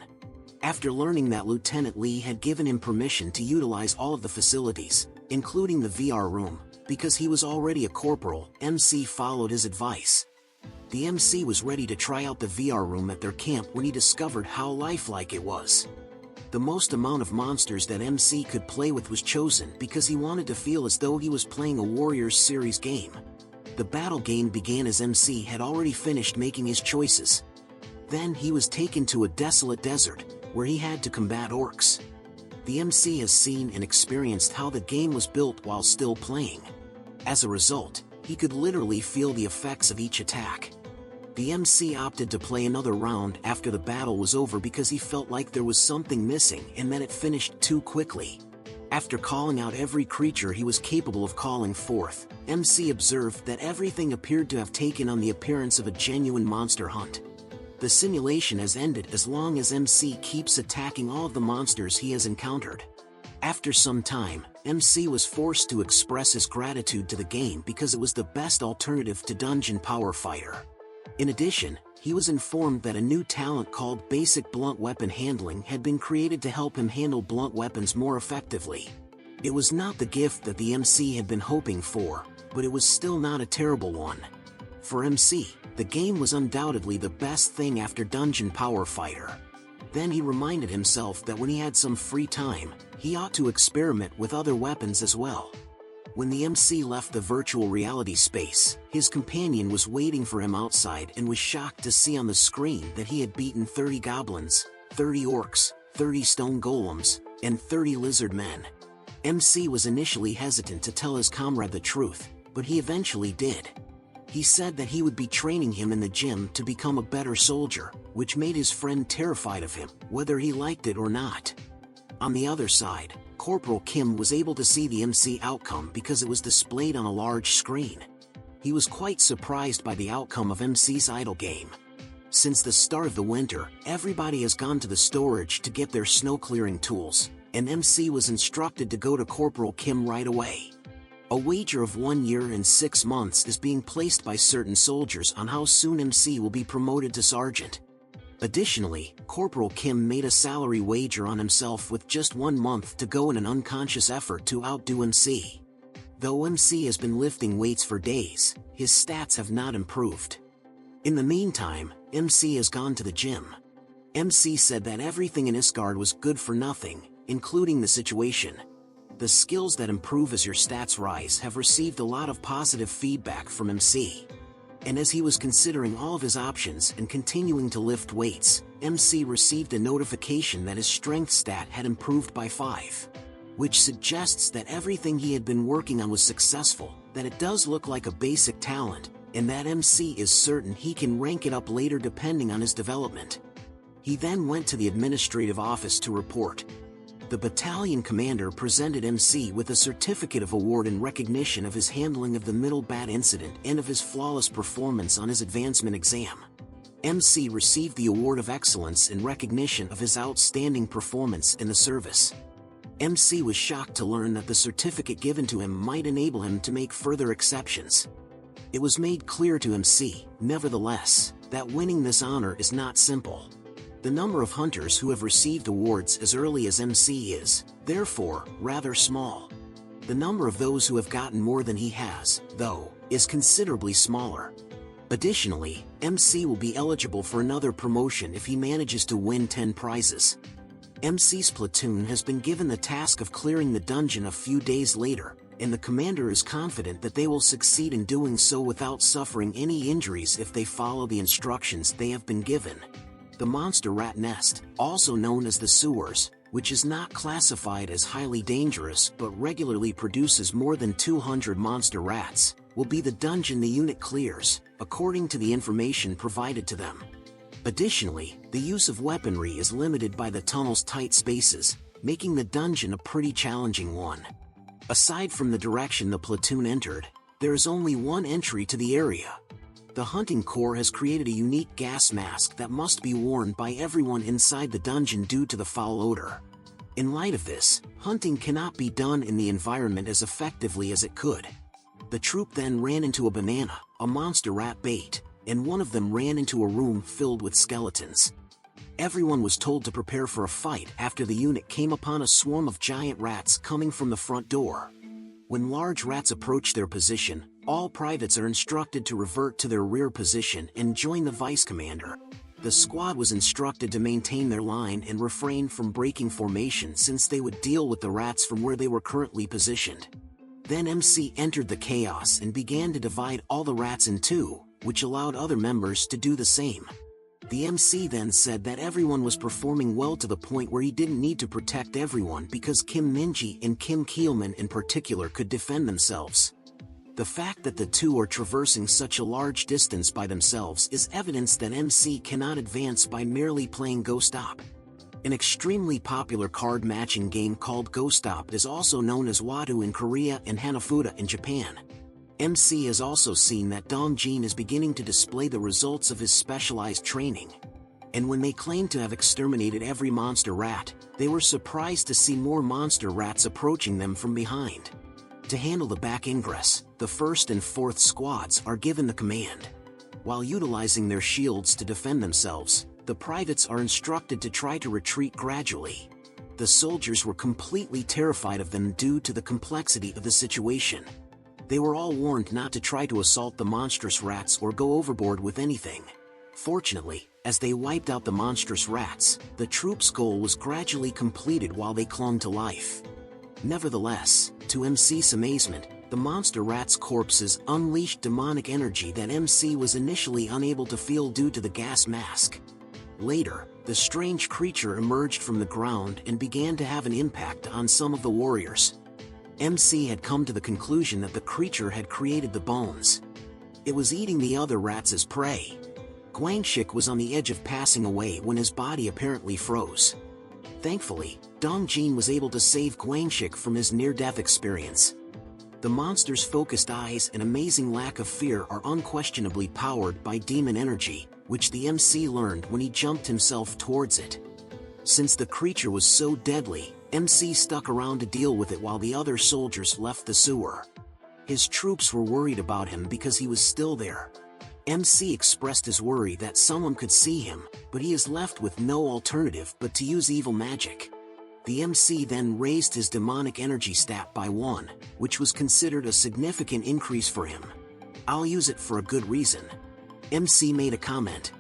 After learning that Lieutenant Lee had given him permission to utilize all of the facilities, including the VR room, because he was already a corporal, MC followed his advice. The MC was ready to try out the VR room at their camp when he discovered how lifelike it was. The most amount of monsters that MC could play with was chosen because he wanted to feel as though he was playing a Warriors series game. The battle game began as MC had already finished making his choices. Then he was taken to a desolate desert, where he had to combat orcs. The MC has seen and experienced how the game was built while still playing. As a result, he could literally feel the effects of each attack. The MC opted to play another round after the battle was over because he felt like there was something missing and that it finished too quickly. After calling out every creature he was capable of calling forth, MC observed that everything appeared to have taken on the appearance of a genuine monster hunt. The simulation has ended as long as MC keeps attacking all of the monsters he has encountered. After some time, MC was forced to express his gratitude to the game because it was the best alternative to Dungeon Power Fighter. In addition, he was informed that a new talent called Basic Blunt Weapon Handling had been created to help him handle blunt weapons more effectively. It was not the gift that the MC had been hoping for, but it was still not a terrible one. For MC, the game was undoubtedly the best thing after Dungeon Power Fighter. Then he reminded himself that when he had some free time, he ought to experiment with other weapons as well. When the MC left the virtual reality space, his companion was waiting for him outside and was shocked to see on the screen that he had beaten 30 goblins, 30 orcs, 30 stone golems, and 30 lizard men. MC was initially hesitant to tell his comrade the truth, but he eventually did. He said that he would be training him in the gym to become a better soldier, which made his friend terrified of him, whether he liked it or not. On the other side, Corporal Kim was able to see the MC outcome because it was displayed on a large screen. He was quite surprised by the outcome of MC's idle game. Since the start of the winter, everybody has gone to the storage to get their snow clearing tools, and MC was instructed to go to Corporal Kim right away. A wager of 1 year and 6 months is being placed by certain soldiers on how soon MC will be promoted to sergeant. Additionally, Corporal Kim made a salary wager on himself with just 1 month to go in an unconscious effort to outdo MC. Though MC has been lifting weights for days, his stats have not improved. In the meantime, MC has gone to the gym. MC said that everything in Isgard was good for nothing, including the situation. The skills that improve as your stats rise have received a lot of positive feedback from MC. And as he was considering all of his options and continuing to lift weights, MC received a notification that his strength stat had improved by 5. Which suggests that everything he had been working on was successful, that it does look like a basic talent, and that MC is certain he can rank it up later depending on his development. He then went to the administrative office to report. The battalion commander presented MC with a certificate of award in recognition of his handling of the Middle Bat incident and of his flawless performance on his advancement exam. MC received the Award of Excellence in recognition of his outstanding performance in the service. MC was shocked to learn that the certificate given to him might enable him to make further exceptions. It was made clear to MC, nevertheless, that winning this honor is not simple. The number of hunters who have received awards as early as MC is, therefore, rather small. The number of those who have gotten more than he has, though, is considerably smaller. Additionally, MC will be eligible for another promotion if he manages to win 10 prizes. MC's platoon has been given the task of clearing the dungeon a few days later, and the commander is confident that they will succeed in doing so without suffering any injuries if they follow the instructions they have been given. The monster rat nest, also known as the sewers, which is not classified as highly dangerous but regularly produces more than 200 monster rats, will be the dungeon the unit clears, according to the information provided to them. Additionally, the use of weaponry is limited by the tunnel's tight spaces, making the dungeon a pretty challenging one. Aside from the direction the platoon entered, there is only one entry to the area. The hunting corps has created a unique gas mask that must be worn by everyone inside the dungeon due to the foul odor. In light of this, hunting cannot be done in the environment as effectively as it could. The troop then ran into a banana, a monster rat bait, and one of them ran into a room filled with skeletons. Everyone was told to prepare for a fight after the unit came upon a swarm of giant rats coming from the front door. When large rats approach their position, all privates are instructed to revert to their rear position and join the vice commander. The squad was instructed to maintain their line and refrain from breaking formation since they would deal with the rats from where they were currently positioned. Then MC entered the chaos and began to divide all the rats in two, which allowed other members to do the same. The MC then said that everyone was performing well to the point where he didn't need to protect everyone because Kim Minji and Kim Keelman in particular could defend themselves. The fact that the two are traversing such a large distance by themselves is evidence that MC cannot advance by merely playing Go Stop. An extremely popular card matching game called Go Stop is also known as Wadu in Korea and Hanafuda in Japan. MC has also seen that Dongjin is beginning to display the results of his specialized training. And when they claimed to have exterminated every monster rat, they were surprised to see more monster rats approaching them from behind. To handle the back ingress, the 1st and 4th squads are given the command. While utilizing their shields to defend themselves, the privates are instructed to try to retreat gradually. The soldiers were completely terrified of them due to the complexity of the situation. They were all warned not to try to assault the monstrous rats or go overboard with anything. Fortunately, as they wiped out the monstrous rats, the troops' goal was gradually completed while they clung to life. Nevertheless, to MC's amazement, The monster rat's corpses unleashed demonic energy that MC was initially unable to feel due to the gas mask. Later, the strange creature emerged from the ground and began to have an impact on some of the warriors. MC had come to the conclusion that the creature had created the bones. It was eating the other rats as prey. Guangxik was on the edge of passing away when his body apparently froze. Thankfully, Dong Jin was able to save Guangxik from his near-death experience. The monster's focused eyes and amazing lack of fear are unquestionably powered by demon energy, which the MC learned when he jumped himself towards it. Since the creature was so deadly, MC stuck around to deal with it while the other soldiers left the sewer. His troops were worried about him because he was still there. MC expressed his worry that someone could see him, but he is left with no alternative but to use evil magic. The MC then raised his demonic energy stat by 1, which was considered a significant increase for him. "I'll use it for a good reason." MC made a comment.